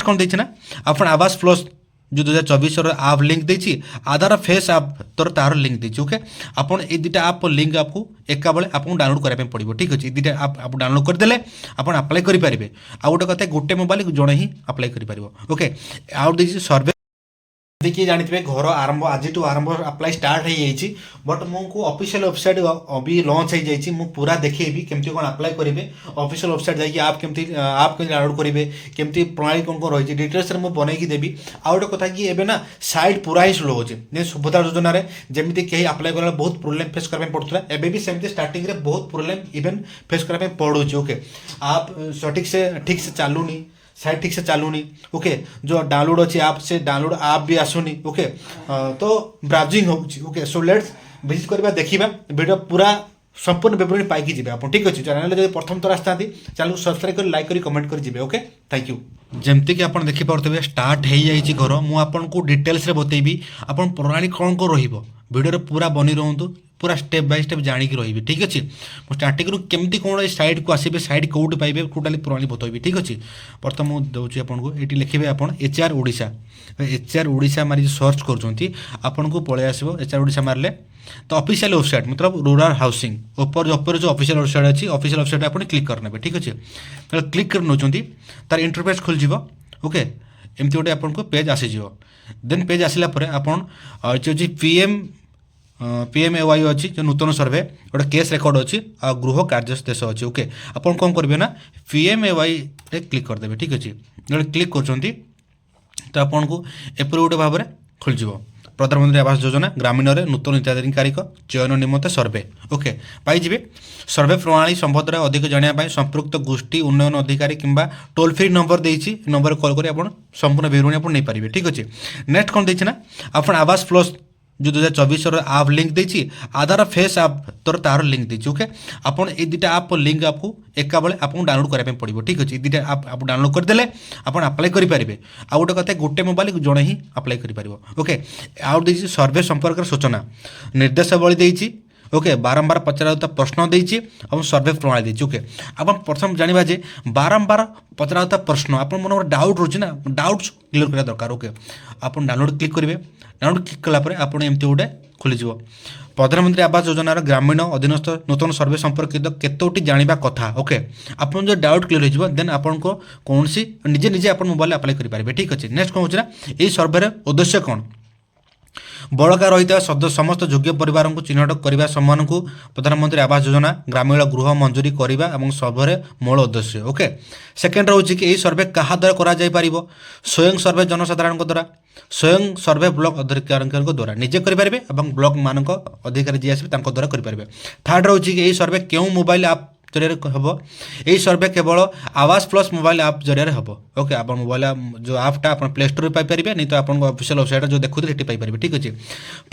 कौन देना आप आवास प्लस जो 2024 आप लिंक देती आधार फेस आप तर तार लिंक देती ओके आपन ए दुटा आप लिंक आपको एका बेले आपको डाउनलोड करने पड़ो ठीक अच्छे दुटा आप डाउनलोड करदे आप आप्लाय करेंगे आ गोटे कथा गोटे मोबाइल जड़े ही आप्लाय कर ओके आउ देखिए सर्वे देखिए जानते घर आरंभ आज आरंभ अप्लाई स्टार्ट हो जाइए बट मुझे ऑफिशियल वेबसाइट अभी लॉन्च हो जाइए मुझे पूरा देखी केमती कौन अप्लाई करेंगे ऑफिशियल वेबसाइट जाकि आप केमती डाउनलोड करेंगे केमती प्रणाली कौन कौन रही डिटेल्स मुझे बनईकी देवी आ गोटे कथा कि एबे ना साइट पूरा ही स्लो होचे सुभद्रा योजना जमी कहीं अप्लाई करा बहुत प्रोब्लेम फेस करने पड़ता एबे भी सेमती स्टार्टिंग रे बहुत प्रोब्लेम इवेन फेस करने पड़ुचे ओके आप ठीक से चालूनी साइट ठीक से चालूनी ओके जो डाउनलोड अच्छी ऐप से डाउनलोड ऐप भी आसुनी ओके तो ब्राउजिंग होची ओके सो लेट्स विजिट करबा देखिबा वीडियो पूरा संपूर्ण विवरणी पाइकी जिबे आपण ठीक अछि चैनल जदि प्रथम थर आस्तांती चैनल को सब्सक्राइब कर लाइक करी कमेंट कर जिबे ओके थैंक यू जमती कि आपण देखि पारतबे स्टार्ट हे जाइछि घर मु आपण को डिटेल्स रे बतेबी आपण प्रणाली कोन को रहिबो वीडियो रे पूरा बनी रहंतु पूरा स्टेप बाय स्टेप जानिक रही ठीक अच्छे स्टार्टिंग रू केमती कौन साइड को आसबे साइड कौट पाइबे टोटाली प्रणाली बतइबी ठीक अच्छे प्रथम मुझे दूसरी आपको ये लिखे आप HR ओडिशा HR ओडिशा मारी सर्च करपन को पलि आसो HR ओडिशा मारे तो ऑफिशियल वेबसाइट मतलब रूरल हाउसिंग ऊपर जो ऑफिशियल वेबसाइट अच्छी ऑफिशियल वेबसाइट आप क्लिक करने ठीक अच्छे क्लिक कर नौ तार इंटरफेस खोल ओके एमती गोटे आपको पेज आसीज देन पेज आसला आप PMAY अच्छी जो नूतन सर्वे गोटे केस रेकर्ड अच्छी आ गृह कार्यदेश अच्छी ओके आप कौन करेंगे ना PMAY रे क्लिक करदे ठीक अच्छे जो क्लिक कर तो आपन को एपरी गोटे भाव में खोल प्रधानमंत्री आवास योजना ग्रामीण में नूतन हिताधिकारी चयन निमंते सर्वे ओके पाइबे सर्वे प्रणाली संबंध में अधिक जानापी संपृक्त गोष्ठी उन्नयन अधिकारी किंबा टोल फ्री नंबर देती नंबर कॉल कर संपूर्ण विवरणी आप नहीं पारे ठीक अच्छे नेक्स्ट कौन देना आप आवास प्लस जो 2024 आप लिंक देती आधार फेस आप तर तार लिंक देती ओके आपन ए दुटा आप लिंक आपको एका बेले आपको डाउनलोड करने पड़ो ठीक अच्छे दुटा आप डाउनलोड करदे आप आप्लाय करेंगे आ गोटे कथा गोटे मोबाइल जड़े ही आप्लाय कर ओके आउ देखिए सर्वे संपर्क सूचना निर्देशावली देती ओके बारंबार पचरा प्रश्न देती और सर्वे प्रणाली देती ओके आप प्रथम जाना जे बारंबार पचरा प्रश्न आप मन डाउट रोचे ना डाउट्स क्लियर करा दरकार ओके आप डाउनलोड क्लिक करेंगे डाउनलोड क्लिक कलापर आप एमती गोटे खोलीज प्रधानमंत्री आवास योजनार ग्रामीण अधीनस्थ नूतन सर्वे संपर्कित केतोटी जानिबा कथा ओके आप जो डाउट क्लियर हो देन आपन को कौन सी निजे निजे आप मोबाइल अप्लाई करेंगे ठीक अच्छे नेक्स्ट कौन होना ये सर्वे उद्देश्य कौन बड़का रही समस्त योग्य परिवार को चिन्हट करने सम्मान को प्रधानमंत्री आवास योजना ग्रामीण गृह मंजूरी करने और सर्वे मूल उद्देश्य ओके सेकेंड रोचे कि यही सर्वे क्या द्वारा कर स्वयं सर्वे जनसाधारण द्वारा स्वयं सर्वे ब्लॉक अधिकारी द्वारा निजे करेंगे और ब्लॉक मान अधिकारी जी आसवे द्वारा करेंगे थर्ड रोचे कि यही सर्वे क्यों मोबाइल आप जरिए हम यही सर्वे केवल आवास प्लस मोबाइल ऐप जरिए हम ओके आप मोबाइल जो ऐपटा आप प्ले स्टोर पाइपर नहीं तो आप ऑफिशियल वेबसाइट जो देखुते ये पाइपर ठीक अच्छे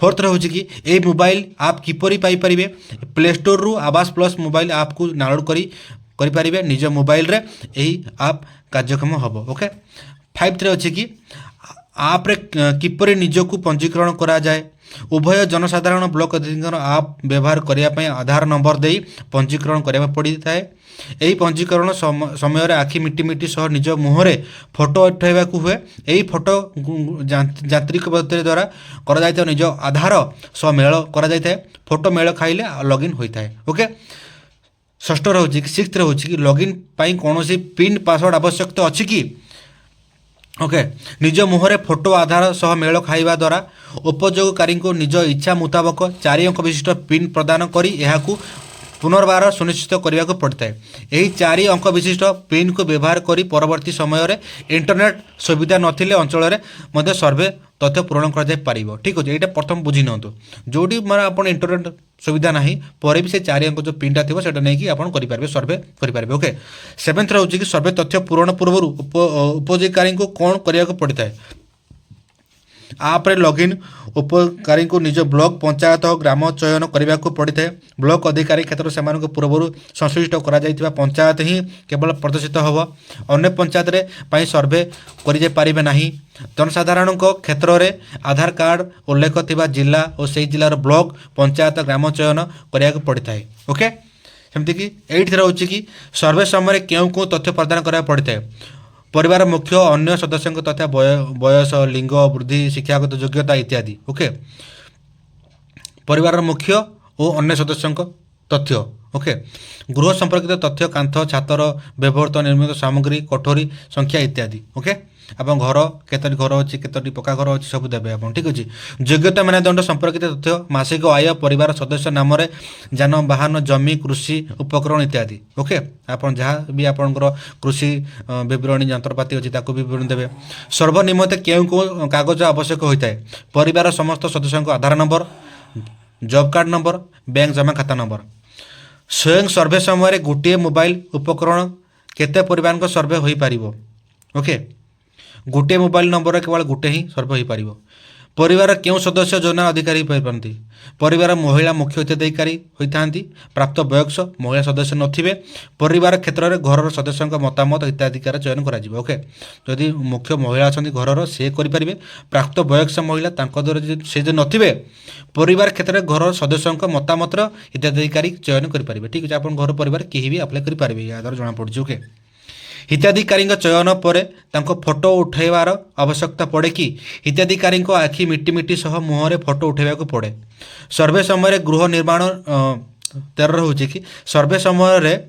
फोर्थ रोचे कि ये मोबाइल ऐप किपरि पाइपर प्ले स्टोर रु आवास प्लस मोबाइल ऐप को डाउनलोड करेंगे निज मोबाइल रे यही ऐप कार्यक्षम हम ओके फाइव थ्री अच्छे कि आप्रे किपरि निजक पंजीकरण करा जाए उभय जनसाधारण ब्लॉक अधिकारी आप व्यवहार करने आधार नंबर दे पंजीकरण करा पड़ता है यही पंजीकरण समय आखि मिटी मिटी सह निज मुहरे फोटो उठाइबा हुए यही फोटो यांत्रिक पद्धति द्वारा करा निज आधार सह मेल करा फोटो मेल खाइले लॉगिन होता है ओके षष्ठ रोचे कि सिक्स्थ रोचे कि लॉगिन पाई कौन सी पिन पासवर्ड आवश्यकता अच्छी कि ओके निज मुहरे फोटो आधार सह मेल खाइबा द्वारा उपयोगकारी को निज इच्छा मुताबक 4 अंक विशिष्ट पिन प्रदान करी एहाकू पुनर्बार सुनिश्चित करने को पड़ता है यही 4 अंक विशिष्ट पिन को व्यवहार करी परवर्ती समय रे इंटरनेट सुविधा नथिले अंचल में सर्वे तथ्य पूरण कर ठीक अच्छे यहाँ प्रथम बुझी नियंतु जोटी मैं आप इंटरनेट सुविधा ना पर भी से 4 अंक जो पिनटा थी से नहीं आप करेंगे सर्वे करेंगे ओके सेवेन्थ रोचे कि सर्वे तथ्य पूरण पूर्व उपयोगकारी को कौन करने को पड़ता है आप्रे लॉगिन उपकारी को निज ब्लॉक पंचायत ग्राम चयन करने को पड़ता है ब्लॉक अधिकारी क्षेत्र से पूर्व संश्लिष्ट कर पंचायत ही केवल प्रदर्शित हम अन्य पंचायत रे सर्वे करें ना जनसाधारण क्षेत्र में आधार कार्ड उल्लेख थिबा जिला और से जिलार ब्लॉक पंचायत ग्राम चयन करने को पड़ता है ओके सेमती कि एट रोचे कि सर्वे समय क्यों तथ्य प्रदान करा पड़ता है परिवार मुख्य अन्य सदस्यों तथा बयस लिंग वृद्धि शिक्षागत योग्यता इत्यादि ओके परिवार मुख्य और अन्य सदस्यों तथ्य ओके गृह संपर्कित तथ्य कांथ छातर व्यवहृत निर्मित सामग्री कोठरी संख्या इत्यादि ओके आप घर केतोटी घर अच्छी केतोटी पक्का घर अच्छी सब देवे आप ठीक अच्छे योग्यता मानदंड संपर्कित तथ्य मासिक आय परिवार सदस्य नाम जानवाहन जमी कृषि उपकरण इत्यादि ओके आप जहाँ भी आपंकर कृषि विवरणी यंत्रपाति अच्छी विवरणी देवे सर्वनिम्न केउं केउं कागज आवश्यक होता है परिवार समस्त सदस्यों Aadhaar number job card number bank जमा खाता नंबर स्वयं सर्वे समय गोटे मोबाइल उपकरण केते परिवार सर्वे हो पार ओके गोटे मोबाइल नंबर केवल गोटे ही सर्वे हो पार परिवार केउं सदस्य योजना अधिकारी पारती परिवार महिला मुख्य हिताधिकारी होता प्राप्त बयस महिला सदस्य नथिबे परिवार क्षेत्र में घर सदस्यों मतामत हिताधिकार चयन करा ओके जदि मुख्य महिला अच्छा घर से करें प्राप्त बयस महिला द्वारा से जो नथिबे परिवार क्षेत्र में घर सदस्यों मतामत हिताधिकारी चयन करेंगे ठीक है आप घर परिवार कहीं भी अप्लाई करेंगे या द्वारा जमापड़ी ओके हिताधिकारी चयन पर फोटो उठाइबार आवश्यकता पड़े कि हिताधिकारी आखि मिटी सह मुहर फोटो उठाइबा पड़े सर्वे समय गृह निर्माण 13 होची कि सर्वे समय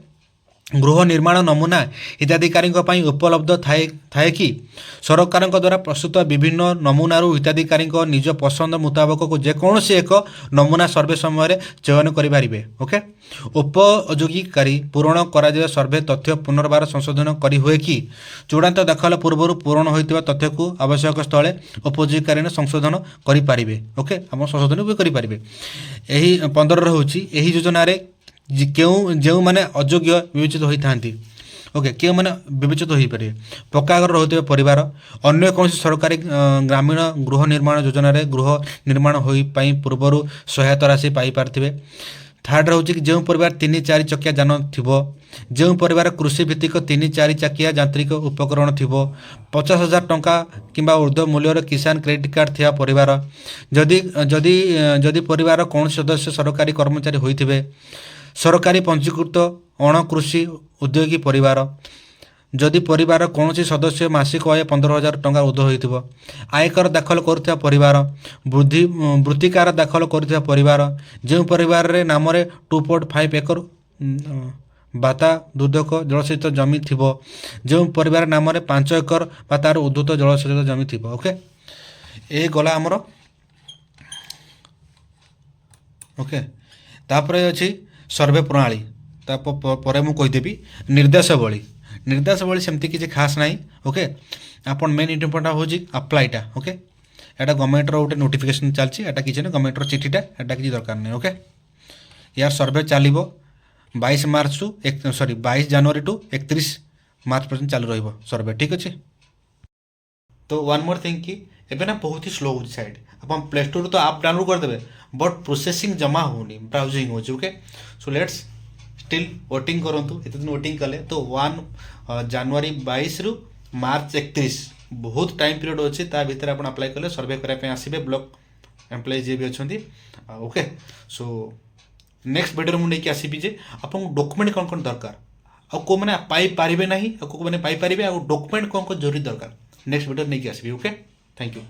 गृह निर्माण नमूना हिताधिकारी उपलब्ध थाए कि सरकार द्वारा प्रस्तुत विभिन्न नमूनारू हिताधिकारी निज पसंद मुताबक को जेकोसी एक नमूना सर्वे समय चयन करें ओके उपयोगीकारी पूरण करा सर्वे तथ्य पुनर्बार संशोधन करी हुए कि चूड़ांत दाखल पूर्व पूरण होता तथ्य को आवश्यक स्थले उपयोगीकारी संशोधन करें ओके आप संशोधन भी करेंगे यही 15 होची यही योजना जो मैंने अयोग्य विवेचित होता ओके क्यों मैंने विवेचित हो पारे पक्का घर रोते परिवार अन्य कौन सरकारी ग्रामीण गृह निर्माण योजना गृह निर्माण हो पूर्वर सहायता राशि पाइपारे थर्ड रोचे कि जो परिवार 3-4 चकिया जान थी जो परिवार कृषि भित्तिक 3-4 चकिया यांत्रिक उपकरण थी 50,000 टंका कि ऊर्ध्व मूल्यर किसान क्रेडिट कार्ड थी परिवार जदि जदि जदि परिवार कौन सदस्य सरकारी कर्मचारी होते सरकारी पंजीकृत अणकृषि उद्योगी परिवार जदि परिवार कौन सदस्य मासिक आय 15,000 टंका ऊर्ध्व हो आयकर दाखल कर परिवार वृत्तिकार दाखल कर परिवार जो परिवार रे नाम 2.5 एकर बाता दुर्धक जलसेचित जमी थी जो परिवार नाम 5 एकर बा तार उद्धृत जलसेचित जमी थी ओके ये गला आमर ओके तापर अच्छी सर्वे प्रणाली पर मुझेदेवी निर्देशावली सेमती किसी खास ना ओके आपन मेन इम्पोर्टाट हूँ अप्लाईटा ओके एटा गवर्नमेंट गोटे नोटिफिकेशन चलती है किसी ना गवर्नमेंट चिठीटा एटा किसी दरकार नहीं ओके यार सर्वे चलो 22 मार्च टू 22 जनवरी टू 31 मार्च पर्यटन चालू रही सर्वे ठीक अच्छे तो वन मोर थिंग कि एबे ना बहुत ही स्लो हो साइड आप प्ले स्टोर तो आप डाउनलोड करदे बट प्रोसेसिंग जमा होनी ब्राउजिंग हो okay so let's still voting करूँ एत दिन वोटिंग कले तो 1 जनवरी 22 रु मार्च 31 बहुत टाइम पीरियड अच्छी भितर आप अप्लाई कले सर्वे करने आसबे ब्लॉक एम्प्लॉय जी भी अच्छा ओके सो नेक्स्ट वीडियो मुझे आसबि जे आपको डॉक्यूमेंट कौन कौन दरकार आपको मैंने पाइपर ना आपको मैंने पाइपर डॉक्यूमेंट कौन कौन जरूरी दरकार नेक्स्ट वीडियो नहीं आसबि ओके थैंक यू।